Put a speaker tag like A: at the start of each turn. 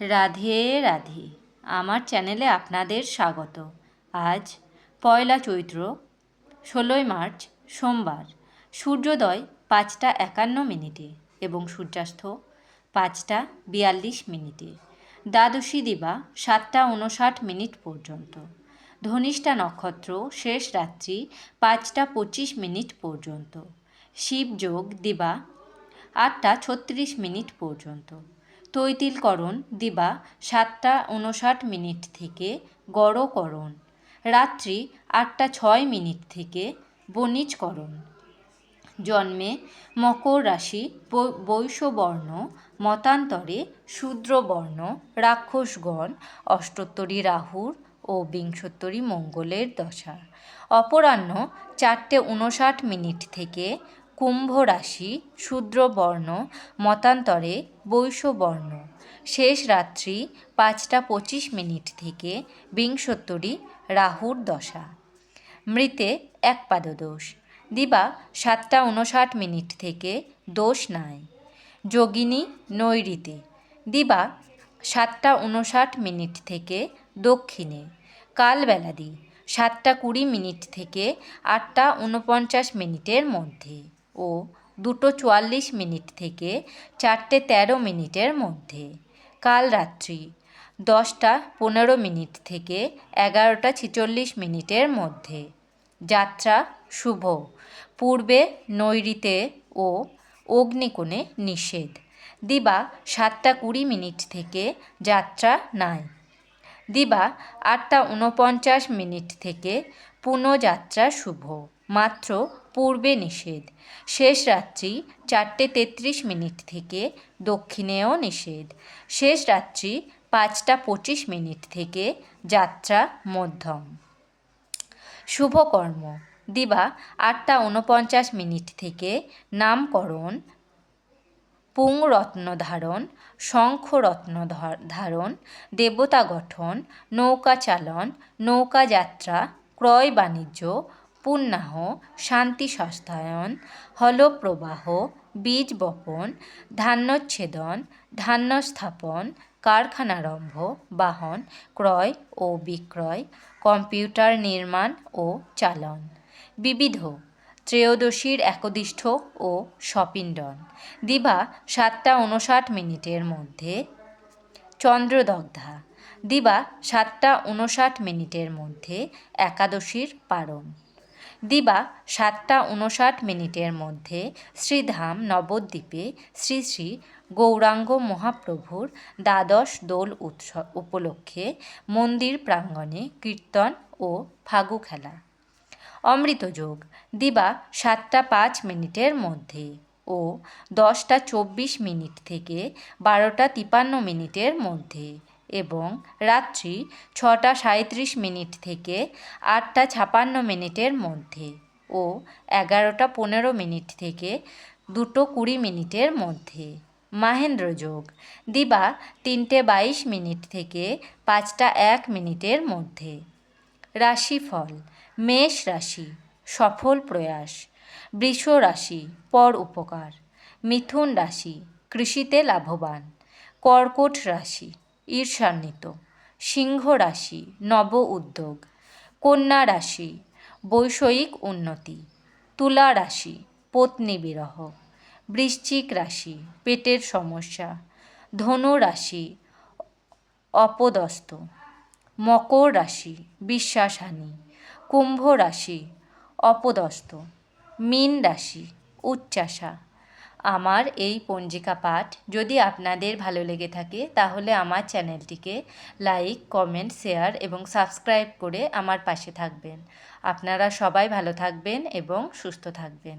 A: রাধে রাধে। আমার চ্যানেলে আপনাদের স্বাগত। আজ পয়লা চৈত্র, 16ই মার্চ, সোমবার। সূর্যোদয় 5টা 51 এবং সূর্যাস্ত 5টা 42 দ্বাদশী দিবা 7টা 59 পর্যন্ত। ধনিষ্ঠা নক্ষত্র শেষ রাত্রি 5টা 25 পর্যন্ত। শিবযোগ দিবা 8টা 36 পর্যন্ত। তৈতিলকরণ দিবা 7টা 59 থেকে গড়করণ। রাত্রি 8টা 6 থেকে বণিজকরণ। জন্মে মকর রাশি, বৈশ্যবর্ণ, মতান্তরে শূদ্রবর্ণ, রাক্ষসগণ, অষ্টোত্তরী রাহুর ও বিংশোত্তরী মঙ্গলের দশা। অপরাহ্ন 4টে 59 থেকে কুম্ভ রাশি, শূদ্রবর্ণ, মতান্তরে বৈশ্যবর্ণ। শেষ রাত্রি 5টা 25 থেকে বিংশোত্তরী রাহুর দশা। মৃতে একপাদদোষ। দিবা 7টা 59 থেকে দোষ নাই। যোগিনী নৈঋতে। দিবা 7টা 59 থেকে দক্ষিণে। কালবেলাদি 7টা 20 থেকে 8টা 49 মধ্যে ও 2টো 44 থেকে 4টে 13 মধ্যে। কাল রাত্রি 10টা 15 থেকে 11টা 46 মধ্যে। যাত্রা শুভ। পূর্বে নৈঋতে ও অগ্নিকোণে নিষেধ। দিবা 7টা 20 থেকে যাত্রা নাই। দিবা 8টা 49 থেকে পুনঃযাত্রা শুভ, মাত্র পূর্বে নিষেধ। শেষ রাত্রি 4টে 33 থেকে দক্ষিণেও নিষেধ। শেষ রাত্রি 5টা 25 থেকে যাত্রা মধ্যম। শুভকর্ম। দিবা 8টা 49 থেকে নামকরণ, পুংরত্ন ধারণ, শঙ্খরত্ন ধারণ, দেবতা গঠন, নৌকা চালন, নৌকা যাত্রা, ক্রয় বাণিজ্য, পুণ্যাহ, শান্তি সস্তায়ন, হলপ্রবাহ, বীজ বপন, ধান্যচ্ছেদন, ধান্য স্থাপন, কারখানারম্ভ, বাহন ক্রয় ও বিক্রয়, কম্পিউটার নির্মাণ ও চালন। বিবিধ। ত্রয়োদশীর একদিষ্ঠ ও সপিণ্ডন। দিবা 7টা 59 মধ্যে চন্দ্রদগ্ধা। দিবা 7টা 59 মধ্যে একাদশীর পারণ। দিবা 7টা 59 মধ্যে শ্রীধাম নবদ্বীপে শ্রী শ্রী গৌরাঙ্গ মহাপ্রভুর দ্বাদশ দোল উৎসব উপলক্ষে মন্দির প্রাঙ্গণে কীর্তন ও ফাগু খেলা। অমৃতযোগ। দিবা 7টা 5 মধ্যে ও 10টা 24 থেকে 12টা 53 মধ্যে এবং রাত্রি 6টা 37 থেকে 8টা 56 মধ্যে ও 11টা 15 থেকে 2টো 20 মধ্যে। মাহেন্দ্রযোগ। দিবা 3টে 22 থেকে 5টা 1 মধ্যে। রাশিফল। মেষ রাশি সফল প্রয়াস। বৃষ রাশি পর উপকার। মিথুন রাশি কৃষিতে লাভবান। কর্কট রাশি ঈর্ষান্বিত। সিংহ রাশি নব উদ্যোগ। কন্যা রাশি বৈষয়িক উন্নতি। তুলা রাশি পত্নী বিরহ। বৃশ্চিক রাশি পেটের সমস্যা। ধনু রাশি অপদস্থ। মকর রাশি বিশ্বাসহানি। কুম্ভ রাশি অপদস্থ। মীন রাশি উচ্চাশা। আমার এই পঞ্জিকা পাঠ যদি আপনাদের ভালো লেগে থাকে তাহলে আমার চ্যানেলটিকে লাইক, কমেন্ট, শেয়ার এবং সাবস্ক্রাইব করে আমার পাশে থাকবেন। আপনারা সবাই ভালো থাকবেন এবং সুস্থ থাকবেন।